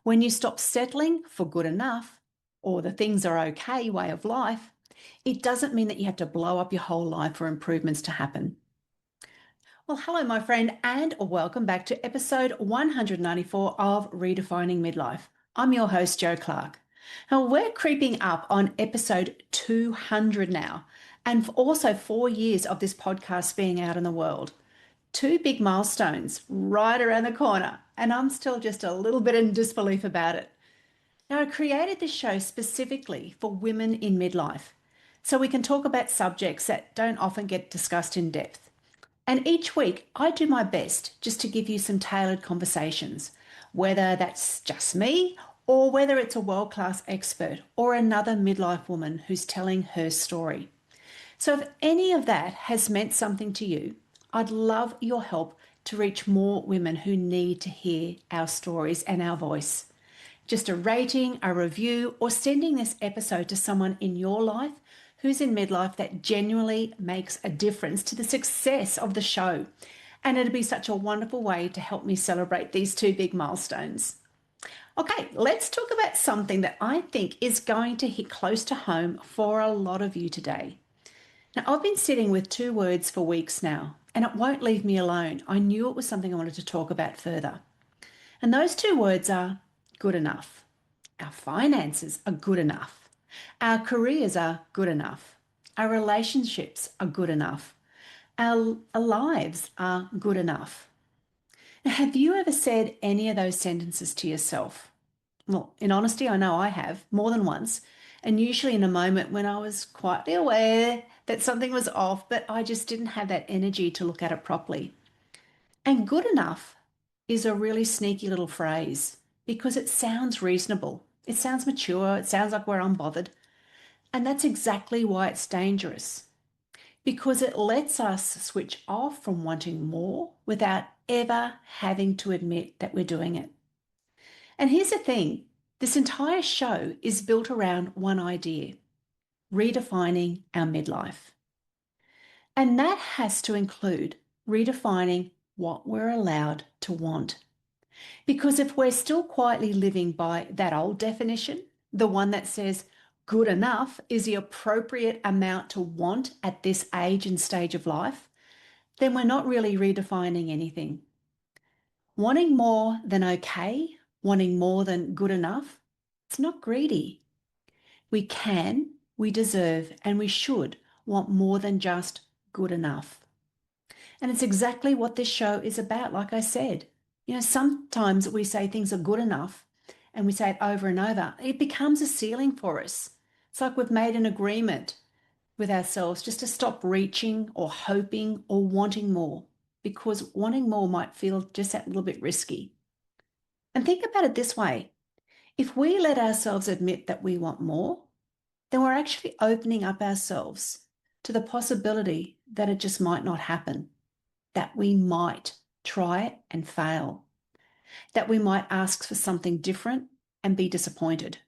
When you stop settling for good enough or the things are okay way of life, it doesn't mean that you have to blow up your whole life for improvements to happen. Well, hello, my friend, and welcome back to episode 194 of Redefining Midlife. I'm your host, Jo Clark. Now, we're creeping up on episode 200 now, and also 4 years of this podcast being out in the world. Two big milestones right around the corner, and I'm still just a little bit in disbelief about it. Now, I created this show specifically for women in midlife, so we can talk about subjects that don't often get discussed in depth. And each week, I do my best just to give you some tailored conversations, whether that's just me or whether it's a world-class expert or another midlife woman who's telling her story. So if any of that has meant something to you, I'd love your help to reach more women who need to hear our stories and our voice. Just a rating, a review, or sending this episode to someone in your life who's in midlife that genuinely makes a difference to the success of the show. And it'd be such a wonderful way to help me celebrate these two big milestones. Okay, let's talk about something that I think is going to hit close to home for a lot of you today. Now, I've been sitting with two words for weeks now, and it won't leave me alone. I knew it was something I wanted to talk about further. And those two words are good enough. Our finances are good enough. Our careers are good enough. Our relationships are good enough. Our lives are good enough. Now, have you ever said any of those sentences to yourself? Well, in honesty, I know I have more than once, and usually in a moment when I was quietly aware that something was off, but I just didn't have that energy to look at it properly. And good enough is a really sneaky little phrase because it sounds reasonable. It sounds mature. It sounds like we're unbothered. And that's exactly why it's dangerous, because it lets us switch off from wanting more without ever having to admit that we're doing it. And here's the thing, this entire show is built around one idea: redefining our midlife. And that has to include redefining what we're allowed to want. Because if we're still quietly living by that old definition, the one that says good enough is the appropriate amount to want at this age and stage of life, then we're not really redefining anything. Wanting more than okay, wanting more than good enough, it's not greedy. We can, we deserve, and we should want more than just good enough. And it's exactly what this show is about, like I said. You know, sometimes we say things are good enough and we say it over and over. It becomes a ceiling for us. It's like we've made an agreement with ourselves just to stop reaching or hoping or wanting more, because wanting more might feel just that little bit risky. And think about it this way. If we let ourselves admit that we want more, then we're actually opening up ourselves to the possibility that it just might not happen, that we might try it and fail, that we might ask for something different and be disappointed.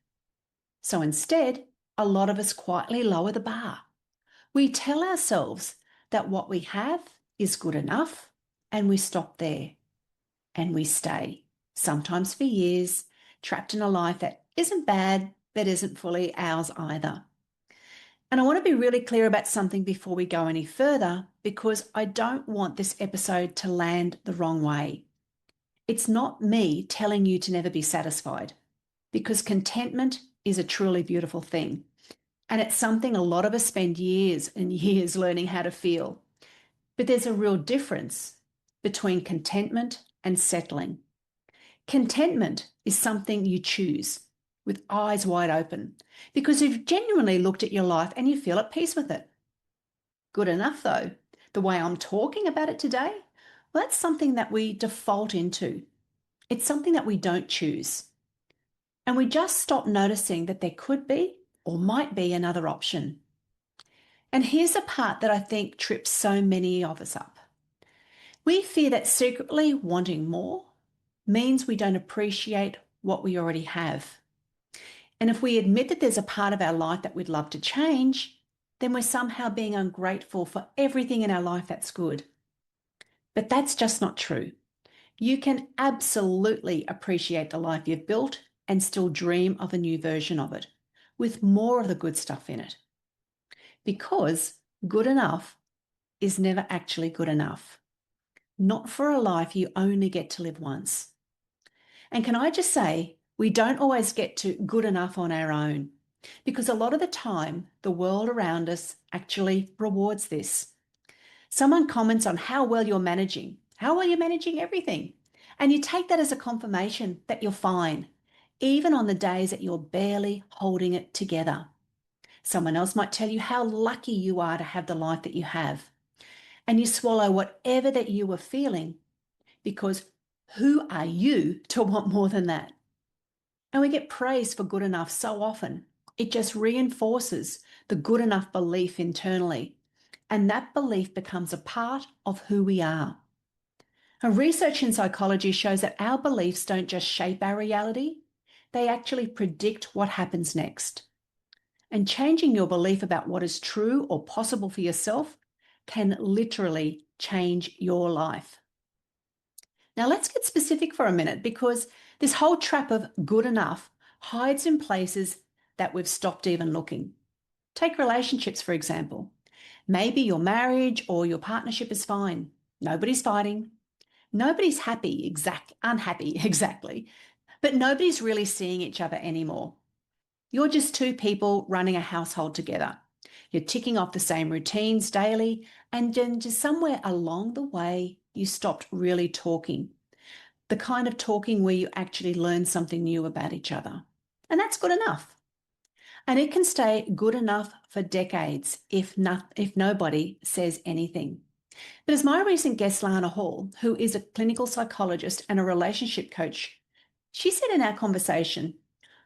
So instead, a lot of us quietly lower the bar. We tell ourselves that what we have is good enough, and we stop there. And we stay, sometimes for years, trapped in a life that isn't bad, but isn't fully ours either. And I want to be really clear about something before we go any further, because I don't want this episode to land the wrong way. It's not me telling you to never be satisfied, because contentment is a truly beautiful thing. And it's something a lot of us spend years and years learning how to feel. But there's a real difference between contentment and settling. Contentment is something you choose with eyes wide open because you've genuinely looked at your life and you feel at peace with it. Good enough, though, the way I'm talking about it today, well, that's something that we default into. It's something that we don't choose. And we just stop noticing that there could be or might be another option. And here's the part that I think trips so many of us up. We fear that secretly wanting more means we don't appreciate what we already have. And if we admit that there's a part of our life that we'd love to change, then we're somehow being ungrateful for everything in our life that's good. But that's just not true. You can absolutely appreciate the life you've built and still dream of a new version of it with more of the good stuff in it. Because good enough is never actually good enough. Not for a life you only get to live once. And can I just say, we don't always get to good enough on our own, because a lot of the time, the world around us actually rewards this. Someone comments on how well you're managing everything. And you take that as a confirmation that you're fine, even on the days that you're barely holding it together. Someone else might tell you how lucky you are to have the life that you have. And you swallow whatever that you were feeling, because who are you to want more than that? And we get praised for good enough so often. It just reinforces the good enough belief internally. And that belief becomes a part of who we are. And research in psychology shows that our beliefs don't just shape our reality, they actually predict what happens next. And changing your belief about what is true or possible for yourself can literally change your life. Now let's get specific for a minute, because this whole trap of good enough hides in places that we've stopped even looking. Take relationships, for example. Maybe your marriage or your partnership is fine. Nobody's fighting. Nobody's unhappy exactly, but nobody's really seeing each other anymore. You're just two people running a household together. You're ticking off the same routines daily, and then just somewhere along the way, you stopped really talking. The kind of talking where you actually learn something new about each other. And that's good enough. And it can stay good enough for decades if nobody says anything. But as my recent guest, Lana Hall, who is a clinical psychologist and a relationship coach, she said in our conversation,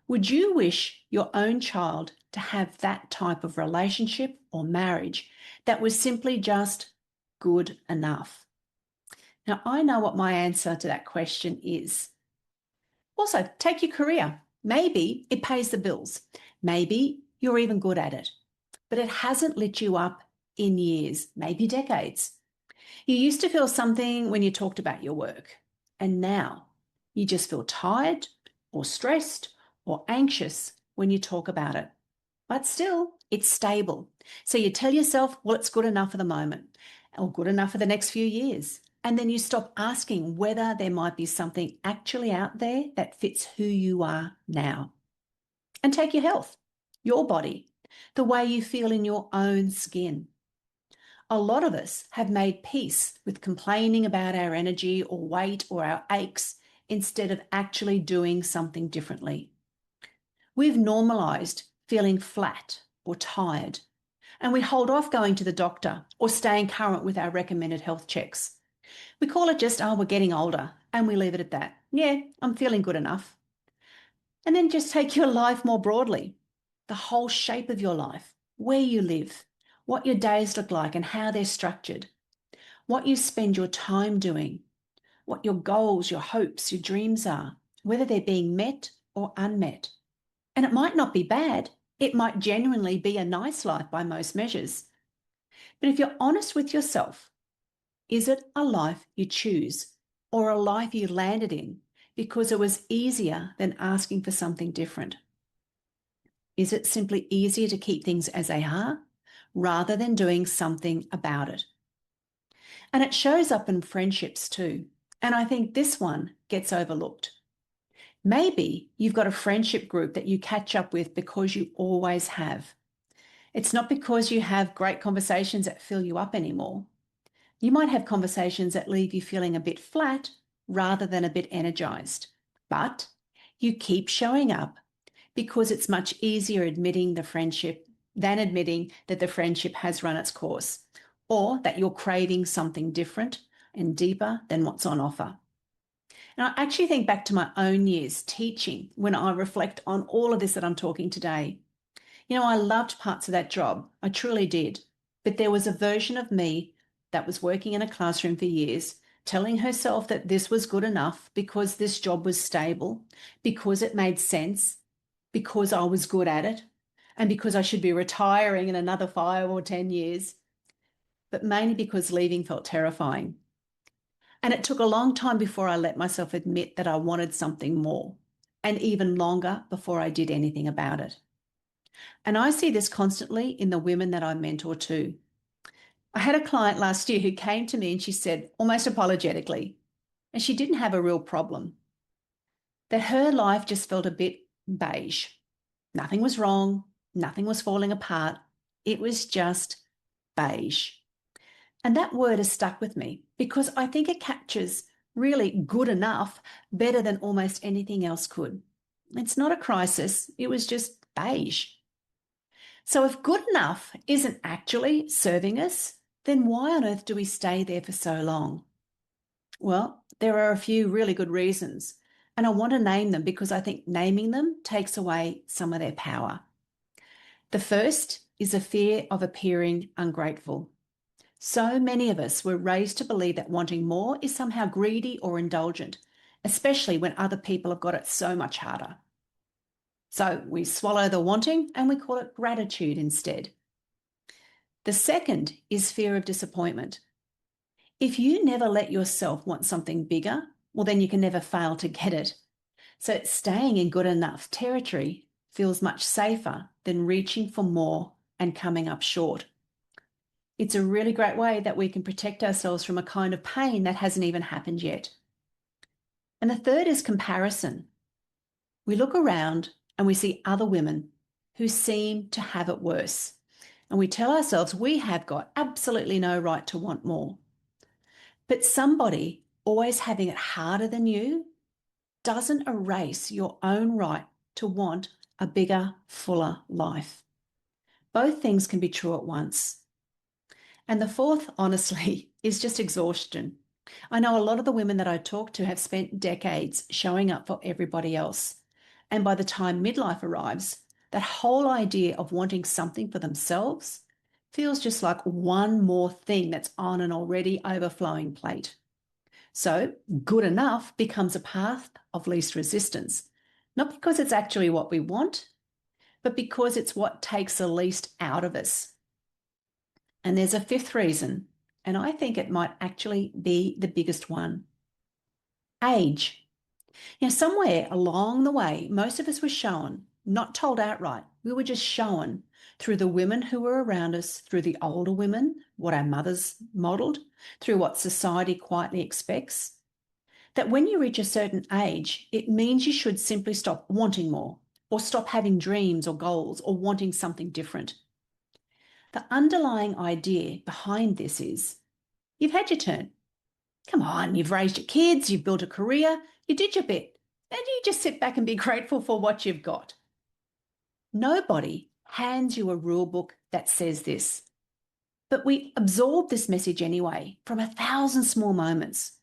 would you wish your own child to have that type of relationship or marriage that was simply just good enough? Now, I know what my answer to that question is. Also, take your career. Maybe it pays the bills. Maybe you're even good at it, but it hasn't lit you up in years, maybe decades. You used to feel something when you talked about your work, and now you just feel tired or stressed or anxious when you talk about it. But still, it's stable. So you tell yourself, well, it's good enough for the moment, or good enough for the next few years. And then you stop asking whether there might be something actually out there that fits who you are now. And take your health, your body, the way you feel in your own skin. A lot of us have made peace with complaining about our energy or weight or our aches instead of actually doing something differently. We've normalised feeling flat or tired, and we hold off going to the doctor or staying current with our recommended health checks. We call it just, oh, we're getting older, and we leave it at that. Yeah, I'm feeling good enough. And then just take your life more broadly, the whole shape of your life, where you live, what your days look like and how they're structured, what you spend your time doing, what your goals, your hopes, your dreams are, whether they're being met or unmet. And it might not be bad. It might genuinely be a nice life by most measures. But if you're honest with yourself, is it a life you choose or a life you landed in because it was easier than asking for something different? Is it simply easier to keep things as they are rather than doing something about it? And it shows up in friendships too. And I think this one gets overlooked. Maybe you've got a friendship group that you catch up with because you always have. It's not because you have great conversations that fill you up anymore. You might have conversations that leave you feeling a bit flat rather than a bit energized. But you keep showing up because it's much easier admitting the friendship than admitting that the friendship has run its course, or that you're craving something different and deeper than what's on offer. And I actually think back to my own years teaching when I reflect on all of this that I'm talking today. You know, I loved parts of that job. I truly did. But there was a version of me that was working in a classroom for years, telling herself that this was good enough because this job was stable, because it made sense, because I was good at it, and because I should be retiring in another 5 or 10 years, but mainly because leaving felt terrifying. And it took a long time before I let myself admit that I wanted something more. and even longer before I did anything about it. And I see this constantly in the women that I mentor too. I had a client last year who came to me and she said, almost apologetically, and she didn't have a real problem, that her life just felt a bit beige. Nothing was wrong, nothing was falling apart. It was just beige. And that word has stuck with me because I think it captures really good enough better than almost anything else could. It's not a crisis, it was just beige. So if good enough isn't actually serving us, then why on earth do we stay there for so long? Well, there are a few really good reasons, and I want to name them because I think naming them takes away some of their power. The first is a fear of appearing ungrateful. So many of us were raised to believe that wanting more is somehow greedy or indulgent, especially when other people have got it so much harder. So we swallow the wanting and we call it gratitude instead. The second is fear of disappointment. If you never let yourself want something bigger, well, then you can never fail to get it. So staying in good enough territory feels much safer than reaching for more and coming up short. It's a really great way that we can protect ourselves from a kind of pain that hasn't even happened yet. And the third is comparison. We look around and we see other women who seem to have it worse. And we tell ourselves we have got absolutely no right to want more. But somebody always having it harder than you doesn't erase your own right to want a bigger, fuller life. Both things can be true at once. And the fourth, honestly, is just exhaustion. I know a lot of the women that I talk to have spent decades showing up for everybody else. And by the time midlife arrives, that whole idea of wanting something for themselves feels just like one more thing that's on an already overflowing plate. So good enough becomes a path of least resistance, not because it's actually what we want, but because it's what takes the least out of us. And there's a fifth reason, and I think it might actually be the biggest one. Age. Somewhere along the way, most of us were shown, not told outright, we were just shown through the women who were around us, through the older women, what our mothers modelled, through what society quietly expects, that when you reach a certain age, it means you should simply stop wanting more or stop having dreams or goals or wanting something different. The underlying idea behind this is you've had your turn. Come on, you've raised your kids, you've built a career, you did your bit, and you just sit back and be grateful for what you've got. Nobody hands you a rule book that says this, but we absorb this message anyway from 1,000 small moments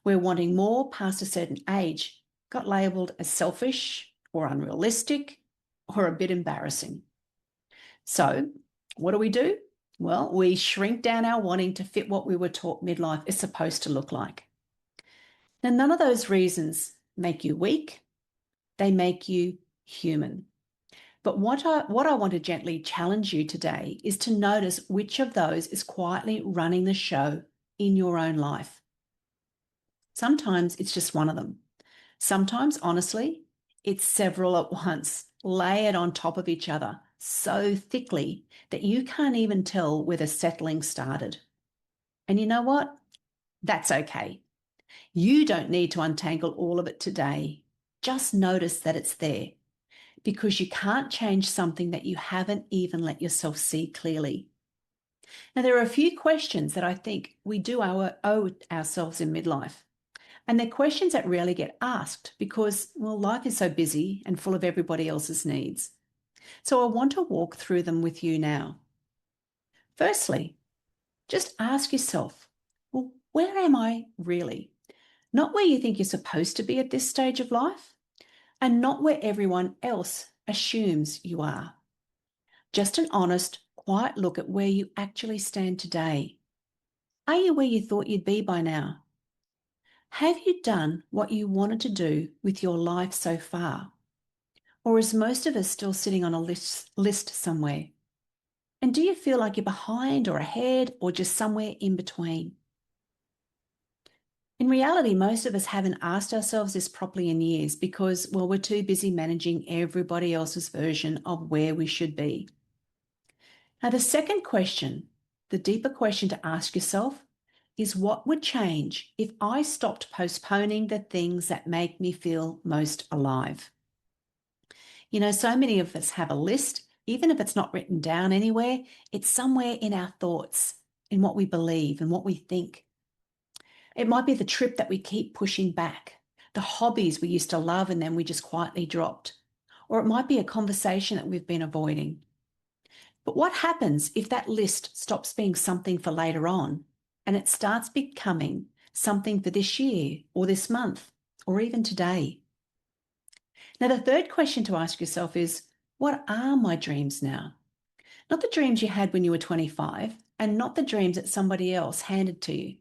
where wanting more past a certain age got labelled as selfish or unrealistic or a bit embarrassing. So what do? Well, we shrink down our wanting to fit what we were taught midlife is supposed to look like. Now, none of those reasons make you weak. They make you human. But what I want to gently challenge you today is to notice which of those is quietly running the show in your own life. Sometimes it's just one of them. Sometimes, honestly, it's several at once, layered on top of each other so thickly that you can't even tell where the settling started. And you know what? That's okay. You don't need to untangle all of it today. Just notice that it's there, because you can't change something that you haven't even let yourself see clearly. Now, there are a few questions that I think we do owe ourselves in midlife. And they're questions that rarely get asked because, well, life is so busy and full of everybody else's needs. So I want to walk through them with you now. Firstly, just ask yourself, well, where am I really? Not where you think you're supposed to be at this stage of life, and not where everyone else assumes you are. Just an honest, quiet look at where you actually stand today. Are you where you thought you'd be by now? Have you done what you wanted to do with your life so far? Or is most of us still sitting on a list somewhere? And do you feel like you're behind or ahead or just somewhere in between? In reality, most of us haven't asked ourselves this properly in years because, well, we're too busy managing everybody else's version of where we should be. Now, the second question, the deeper question to ask yourself, is what would change if I stopped postponing the things that make me feel most alive? You know, so many of us have a list, even if it's not written down anywhere, it's somewhere in our thoughts, in what we believe and what we think. It might be the trip that we keep pushing back, the hobbies we used to love and then we just quietly dropped, or it might be a conversation that we've been avoiding. But what happens if that list stops being something for later on and it starts becoming something for this year or this month or even today? Now, the third question to ask yourself is, what are my dreams now? Not the dreams you had when you were 25 and not the dreams that somebody else handed to you.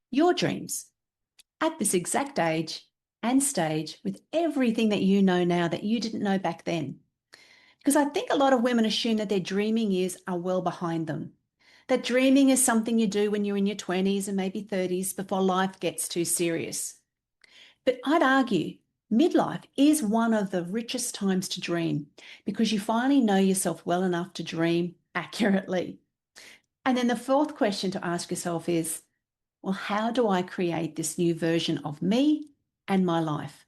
Your dreams at this exact age and stage with everything that you know now that you didn't know back then. Because I think a lot of women assume that their dreaming years are well behind them. That dreaming is something you do when you're in your 20s and maybe 30s before life gets too serious. But I'd argue midlife is one of the richest times to dream because you finally know yourself well enough to dream accurately. And then the fourth question to ask yourself is, well, how do I create this new version of me and my life?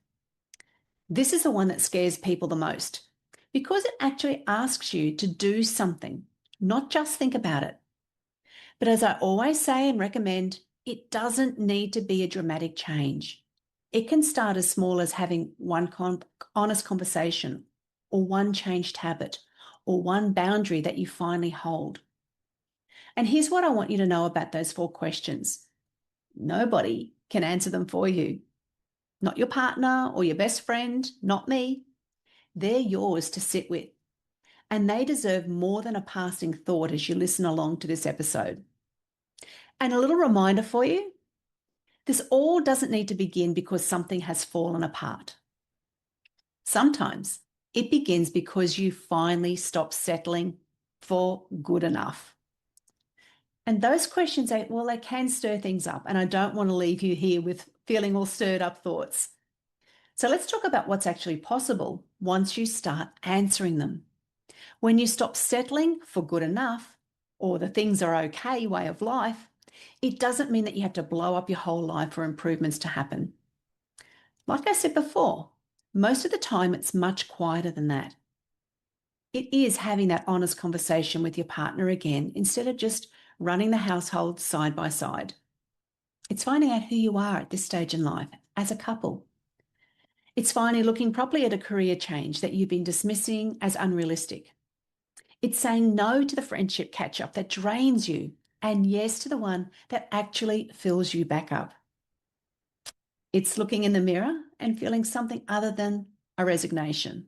This is the one that scares people the most because it actually asks you to do something, not just think about it. But as I always say and recommend, it doesn't need to be a dramatic change. It can start as small as having one honest conversation or one changed habit or one boundary that you finally hold. And here's what I want you to know about those four questions. Nobody can answer them for you. Not your partner or your best friend, not me. They're yours to sit with. And they deserve more than a passing thought as you listen along to this episode. And a little reminder for you, this all doesn't need to begin because something has fallen apart. Sometimes it begins because you finally stop settling for good enough. And those questions, well, they can stir things up. And I don't want to leave you here with feeling all stirred up thoughts. So let's talk about what's actually possible once you start answering them. When you stop settling for good enough or the things are okay way of life, it doesn't mean that you have to blow up your whole life for improvements to happen. Like I said before, most of the time it's much quieter than that. It is having that honest conversation with your partner again instead of just running the household side by side. It's finding out who you are at this stage in life as a couple. It's finally looking properly at a career change that you've been dismissing as unrealistic. It's saying no to the friendship catch-up that drains you and yes to the one that actually fills you back up. It's looking in the mirror and feeling something other than a resignation.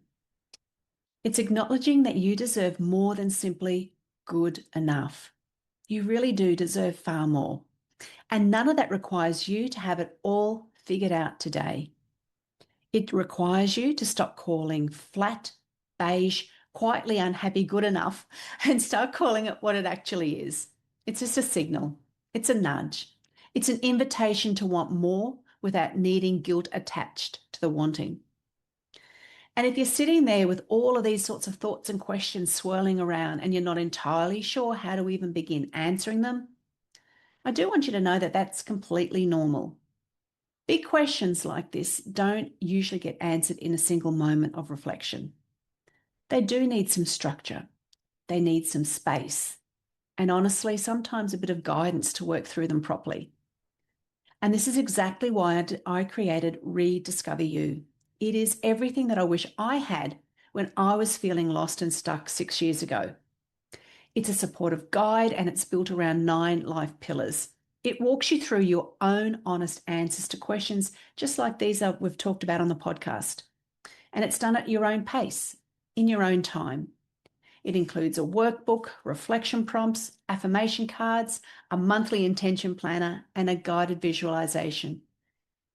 It's acknowledging that you deserve more than simply good enough. You really do deserve far more. And none of that requires you to have it all figured out today. It requires you to stop calling flat, beige, quietly unhappy good enough and start calling it what it actually is. It's just a signal. It's a nudge. It's an invitation to want more without needing guilt attached to the wanting. And if you're sitting there with all of these sorts of thoughts and questions swirling around and you're not entirely sure how to even begin answering them, I do want you to know that that's completely normal. Big questions like this don't usually get answered in a single moment of reflection. They do need some structure. They need some space. And honestly, sometimes a bit of guidance to work through them properly. And this is exactly why I created Rediscover You. It is everything that I wish I had when I was feeling lost and stuck 6 years ago. It's a supportive guide and it's built around 9 life pillars. It walks you through your own honest answers to questions just like these we've talked about on the podcast. And it's done at your own pace, in your own time. It includes a workbook, reflection prompts, affirmation cards, a monthly intention planner, and a guided visualization.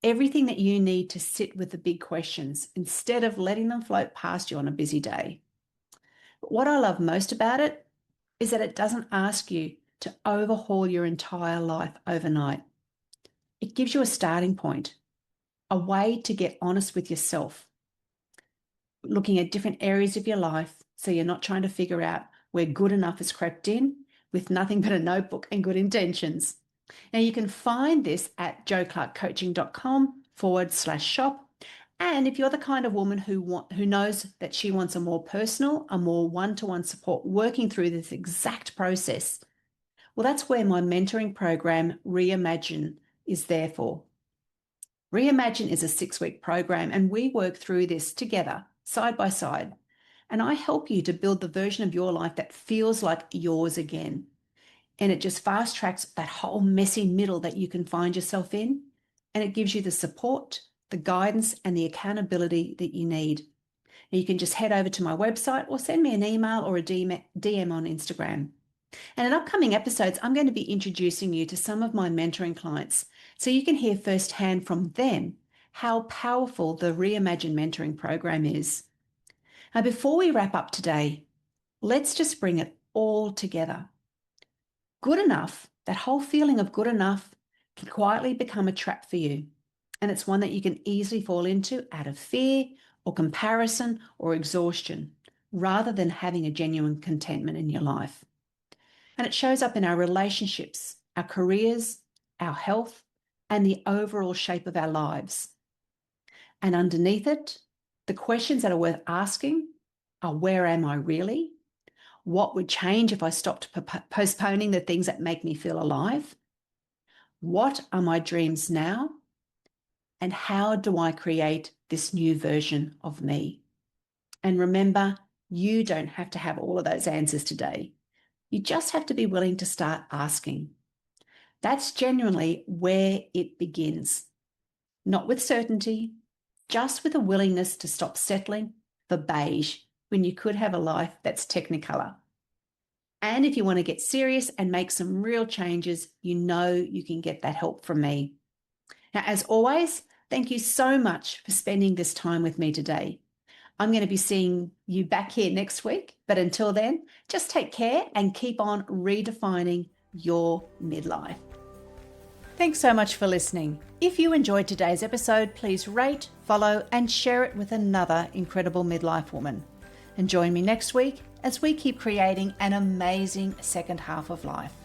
Everything that you need to sit with the big questions instead of letting them float past you on a busy day. But what I love most about it is that it doesn't ask you to overhaul your entire life overnight. It gives you a starting point, a way to get honest with yourself, looking at different areas of your life so you're not trying to figure out where good enough has crept in with nothing but a notebook and good intentions. Now, you can find this at joeclarkcoaching.com/shop. And if you're the kind of woman who knows that she wants a more personal, a more one-to-one support working through this exact process, well, that's where my mentoring program, Reimagine, is there for. Reimagine is a 6-week program, and we work through this together, side by side. And I help you to build the version of your life that feels like yours again. And it just fast tracks that whole messy middle that you can find yourself in. And it gives you the support, the guidance, and the accountability that you need. And you can just head over to my website or send me an email or a DM on Instagram. And in upcoming episodes, I'm going to be introducing you to some of my mentoring clients so you can hear firsthand from them how powerful the Reimagine Mentoring program is. Now, before we wrap up today, let's just bring it all together. Good enough, that whole feeling of good enough, can quietly become a trap for you. And it's one that you can easily fall into out of fear or comparison or exhaustion, rather than having a genuine contentment in your life. And it shows up in our relationships, our careers, our health, and the overall shape of our lives. And underneath it, the questions that are worth asking are, where am I really? What would change if I stopped postponing the things that make me feel alive? What are my dreams now? And how do I create this new version of me? And remember, you don't have to have all of those answers today. You just have to be willing to start asking. That's genuinely where it begins. Not with certainty, just with a willingness to stop settling for beige when you could have a life that's Technicolor. And if you want to get serious and make some real changes, you know you can get that help from me. Now, as always, thank you so much for spending this time with me today. I'm going to be seeing you back here next week, but until then, just take care and keep on redefining your midlife. Thanks so much for listening. If you enjoyed today's episode, please rate, follow, and share it with another incredible midlife woman. And join me next week as we keep creating an amazing second half of life.